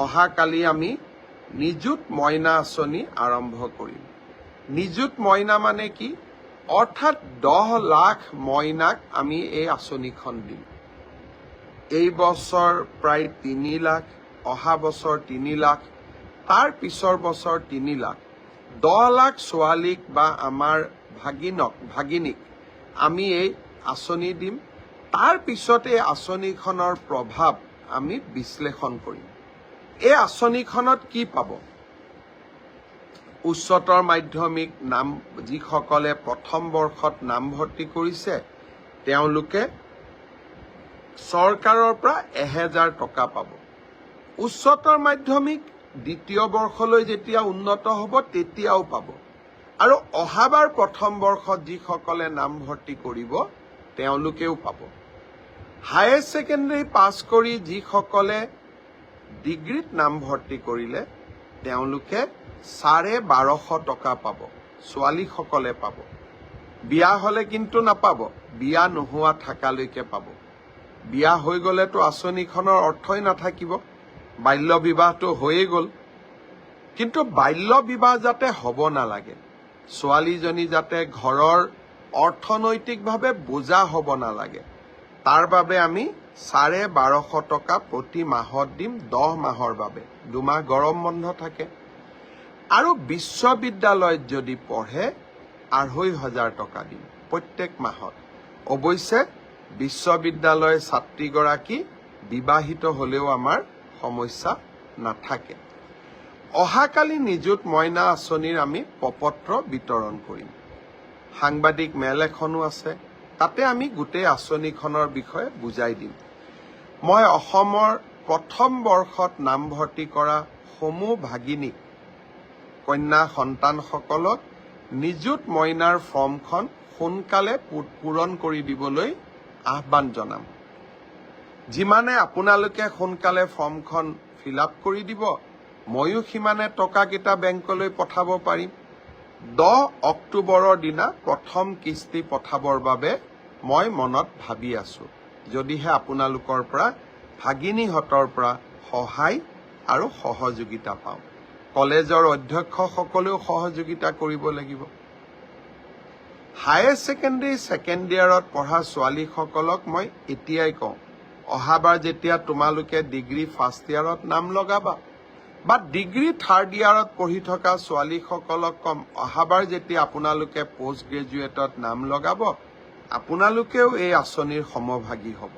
অহাকালি আমি নিযুত মইনা আঁচনি আৰম্ভ কৰিম। নিযুত মইনা মানে কি? অৰ্থাৎ 10 লাখ মইনাক আমি এই আঁচনিখন দিম। এই বছৰ প্ৰায় 3 লাখ, অহা বছৰ 3 লাখ, তাৰ পিছৰ বছৰ 3 লাখ। 10 লাখ ছোৱালীক বা আমাৰ ভাগিনীক আমি এই আঁচনি দিম। তাৰ পিছত এই আঁচনিখনৰ প্ৰভাৱ আমি বিশ্লেষণ কৰিম। এই আঁচনিখনত কি পাব? উচ্চতৰ মাধ্যমিক যিসকলে প্ৰথম বৰ্ষত নামভৰ্তি কৰিছে তেওঁলোকে চৰকাৰৰ পৰা 1000 টকা পাব। উচ্চতৰ মাধ্যমিক দ্বিতীয় বৰ্ষলৈ যেতিয়া উন্নত হ'ব তেতিয়াও পাব। আৰু অহাবাৰ প্ৰথম বৰ্ষত যিসকলে নামভৰ্তি কৰিব তেওঁলোকেও পাব। হায়াৰ ছেকেণ্ডাৰী পাছ কৰি যিসকলে ডিগ্ৰীত নামভৰ্তি কৰিলে তেওঁলোকে 1250 টকা পাব। ছোৱালীসকলে পাব। বিয়া হলে কিন্তু নাপাব, বিয়া নোহোৱা থাকালৈকে পাব। বিয়া হৈ গলেতো আঁচনিখনৰ অৰ্থই নাথাকিব, বাল্য বিবাহটো হৈয়ে গল। কিন্তু বাল্য বিবাহ যাতে হ'ব নালাগে, ছোৱালীজনী যাতে ঘৰৰ অৰ্থনৈতিকভাৱে বোজা হ'ব নালাগে, তাৰ বাবে আমি 1250 টকা প্ৰতি মাহত দিম 10 মাহৰ বাবে। 2 মাহ গৰম বন্ধ থাকে। আৰু বিশ্ববিদ্যালয়ত যদি পঢ়ে 2500 টকা দিম প্ৰত্যেক মাহত। অৱশ্যে বিশ্ববিদ্যালয়ৰ ছাত্ৰীগৰাকী বিবাহিত হলেও আমাৰ সমস্যা নাথাকে। অহাকালি নিযুত মইনা আঁচনিৰ আমি প্ৰপত্ৰ বিতৰণ কৰিম। সাংবাদিক মেল এখনো আছে, তাতে আমি গোটেই আঁচনিখনৰ বিষয়ে বুজাই দিম। মই অসমৰ প্ৰথম বৰ্ষত নামভৰ্তি কৰা সমূহ ভাগিনীক, কন্যা সন্তানসকলক নিযুত মইনাৰ ফৰ্মখন সোনকালে পূৰণ কৰি দিবলৈ আহ্বান জনাম। যিমানে আপোনালোকে সোনকালে ফৰ্মখন ফিল আপ কৰি দিব, ময়ো সিমানে টকাকেইটা বেংকলৈ পঠাব পাৰিম। 10 অক্টোবৰৰ দিনা প্ৰথম কিস্তি পঠাবৰ বাবে মই মনত ভাবি আছো। যদিহে আপোনালোকৰ পৰা, ভাগিনীহঁতৰ পৰা সহায় আৰু সহযোগিতা পাওঁ। কলেজৰ অধ্যক্ষসকলেও সহযোগিতা কৰিব লাগিব। হায়াৰ ছেকেণ্ডাৰী ছেকেণ্ড ইয়াৰত পঢ়া ছোৱালীসকলক মই এতিয়াই কওঁ, অহাবাৰ যেতিয়া তোমালোকে ডিগ্ৰী ফাৰ্ষ্ট ইয়াৰত নাম লগাবা বা ডিগ্ৰী থাৰ্ড ইয়াৰত পঢ়ি থকা ছোৱালীসকলক কম, অহাবাৰ যেতিয়া আপোনালোকে পোষ্ট গ্ৰেজুৱেটত নাম লগাব আপোনালোকেও এই আঁচনিৰ সমভাগী হ'ব।